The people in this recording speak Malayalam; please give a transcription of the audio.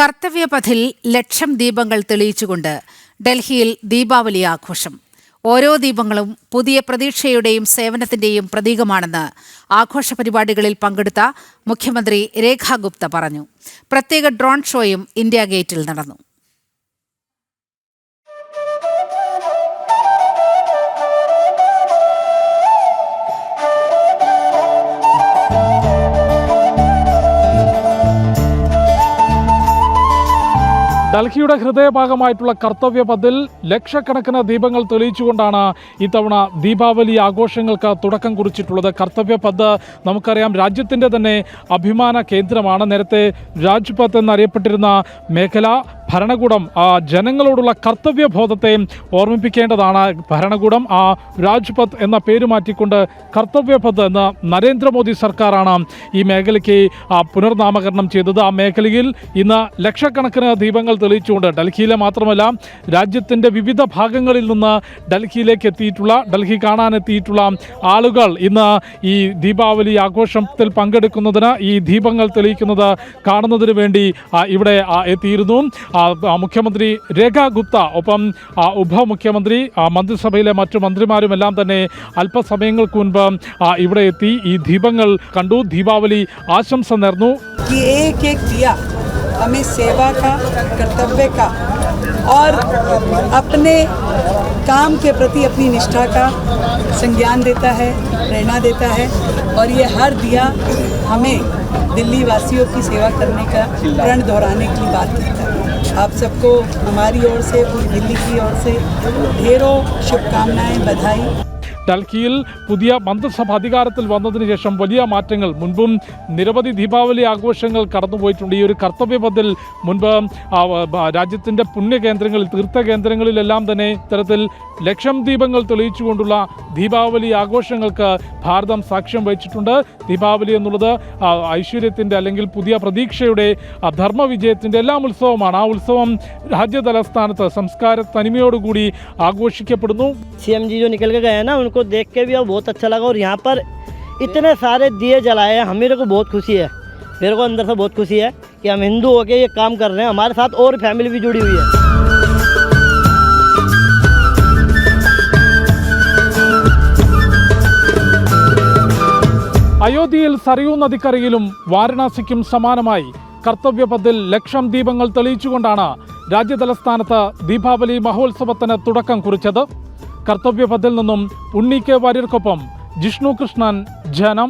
കർത്തവ്യപഥിൽ ലക്ഷം ദീപങ്ങൾ തെളിയിച്ചുകൊണ്ട് ഡൽഹിയിൽ ദീപാവലി ആഘോഷം. ഓരോ ദീപങ്ങളും പുതിയ പ്രതീക്ഷയുടെയും സേവനത്തിന്റെയും പ്രതീകമാണെന്ന് ആഘോഷ പരിപാടികളിൽ പങ്കെടുത്ത മുഖ്യമന്ത്രി രേഖാ ഗുപ്ത പറഞ്ഞു. പ്രത്യേക ഡ്രോൺ ഷോയും ഇന്ത്യ ഗേറ്റിൽ നടന്നു. ഡൽഹിയുടെ ഹൃദയഭാഗമായിട്ടുള്ള കർത്തവ്യപഥിൽ ലക്ഷക്കണക്കിന് ദീപങ്ങൾ തെളിയിച്ചുകൊണ്ടാണ് ഇത്തവണ ദീപാവലി ആഘോഷങ്ങൾക്ക് തുടക്കം കുറിച്ചിട്ടുള്ളത്. കർത്തവ്യപഥ് നമുക്കറിയാം രാജ്യത്തിൻ്റെ തന്നെ അഭിമാന കേന്ദ്രമാണ്. നേരത്തെ രാജ്പഥ് എന്നറിയപ്പെട്ടിരുന്ന മേഖല ഭരണകൂടം ജനങ്ങളോടുള്ള കർത്തവ്യബോധത്തെ ഓർമ്മിപ്പിക്കേണ്ടതാണ്. ഭരണകൂടം രാജ്പഥ് എന്ന പേര് മാറ്റിക്കൊണ്ട് കർത്തവ്യപഥ് എന്ന നരേന്ദ്രമോദി സർക്കാരാണ് ഈ മേഖലയ്ക്ക് പുനർനാമകരണം ചെയ്തത്. ആ മേഖലയിൽ ഇന്ന് ലക്ഷക്കണക്കിന് ദീപങ്ങൾ തെളിയിച്ചുകൊണ്ട് ഡൽഹിയിലെ മാത്രമല്ല രാജ്യത്തിൻ്റെ വിവിധ ഭാഗങ്ങളിൽ നിന്ന് ഡൽഹിയിലേക്ക് എത്തിയിട്ടുള്ള ഡൽഹി കാണാനെത്തിയിട്ടുള്ള ആളുകൾ ഇന്ന് ഈ ദീപാവലി ആഘോഷത്തിൽ പങ്കെടുക്കുന്നതിന് ഈ ദീപങ്ങൾ തെളിയിക്കുന്നത് കാണുന്നതിന് വേണ്ടി ഇവിടെ എത്തിയിരുന്നു. മുഖ്യമന്ത്രി രേഖാ ഗുപ്ത ഒപ്പം ഉപമുഖ്യമന്ത്രി മന്ത്രിസഭയിലെ മറ്റു മന്ത്രിമാരുമെല്ലാം തന്നെ അല്പസമയങ്ങൾക്ക് മുൻപ് ഇവിടെ എത്തി ഈ ദീപങ്ങൾ കണ്ടു, ദീപാവലി ആശംസ നേർന്നു. हमें सेवा का, कर्तव्य का और अपने काम के प्रति अपनी निष्ठा का संज्ञान देता है, प्रेरणा देता है और ये हर दिया हमें दिल्ली वासियों की सेवा करने का प्रण दोहराने की बात करता है. आप सबको हमारी ओर से, पूरी दिल्ली की ओर से ढेरों शुभकामनाएं, बधाई. ഡൽഹിയിൽ പുതിയ മന്ത്രിസഭ അധികാരത്തിൽ വന്നതിന് ശേഷം വലിയ മാറ്റങ്ങൾ. മുൻപും നിരവധി ദീപാവലി ആഘോഷങ്ങൾ കടന്നുപോയിട്ടുണ്ട്. ഈ ഒരു കർത്തവ്യപഥിൽ മുൻപ് രാജ്യത്തിൻ്റെ പുണ്യകേന്ദ്രങ്ങളിൽ, തീർത്ഥകേന്ദ്രങ്ങളിലെല്ലാം തന്നെ ഇത്തരത്തിൽ ലക്ഷം ദീപങ്ങൾ തെളിയിച്ചുകൊണ്ടുള്ള ദീപാവലി ആഘോഷങ്ങൾക്ക് ഭാരതം സാക്ഷ്യം വഹിച്ചിട്ടുണ്ട്. ദീപാവലി എന്നുള്ളത് ഐശ്വര്യത്തിൻ്റെ അല്ലെങ്കിൽ പുതിയ പ്രതീക്ഷയുടെ ധർമ്മവിജയത്തിൻ്റെ എല്ലാം ഉത്സവമാണ്. ആ ഉത്സവം രാജ്യതലസ്ഥാനത്ത് സംസ്കാര തനിമയോടുകൂടി ആഘോഷിക്കപ്പെടുന്നു. CM जी जो निकल के गए हैं ना, उनको देख के भी अब बहुत अच्छा लगा और यहाँ पर इतने सारे दिए जलाए हैं. मेरे को बहुत खुशी है, मेरे को अंदर से बहुत खुशी है कि हम हिंदू होके ये काम कर रहे हैं. हमारे साथ और फैमिली भी जुड़ी हुई है. അയോധ്യയിൽ സരയൂ നദിക്കരയിലും വാരണാസിക്കും സമാനമായി കർത്തവ്യപഥിൽ ലക്ഷം ദീപങ്ങൾ തെളിയിച്ചുകൊണ്ടാണ് രാജ്യതലസ്ഥാനത്ത് ദീപാവലി മഹോത്സവത്തിന് തുടക്കം കുറിച്ചത്. കർത്തവ്യപഥിൽ നിന്നും ഉണ്ണി കെ വാര്യർക്കൊപ്പം ജിഷ്ണു കൃഷ്ണൻ, ജനം.